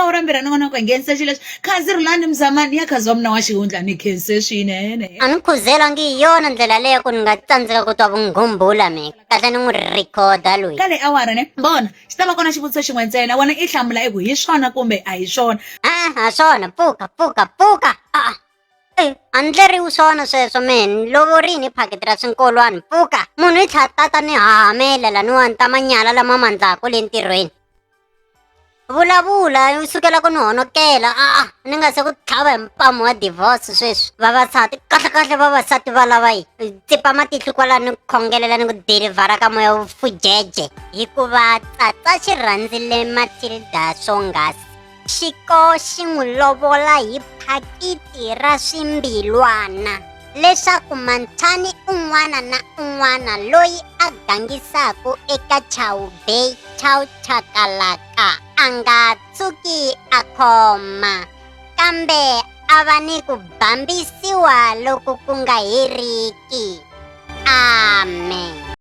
eka urambira ningona ku nghenisa xilo khazi rilani mzamani ya khazi wa mina wa xihundla ni khense swinene a ni khuzela ngi yona ndlela leyo ku ni nga tsandzeka ku twa vunghumbula mi kahle ni n'wi rhikhoda loyi ka leyi awara ne vona xi ta va kona xivutiso xin'we ntsena wena i hlamula eku hi swona kumbe a hi swona ha swona pfuka a ni ndleriwi swona sweswo meni lovorini phaketi ra swinkolwani pfuka munhu i tlhatata ni hahamela laniwani ta manyala lama mandlaku le ntirhweni vulavula sukela ku ni honokela ni nga se ku tlhava hi mpamu wa divorce sweswi vavasati kahlekahle vavasati va lava yi tsipa matihlo kwalani ni khongelela ni ku delivhara ka moya vufujeje hikuva tsatsa xi rhandzile Mathilda swonghasi xiko xi n'wi lovola hi phakiti ra swimbilwana leswaku mantshani un'wana na un'wana loyi a gangisaku eka Chauke chakalaka a nga tsuki a khoma kambe a va ni ku bambisiwa loku ku nga heriki amen.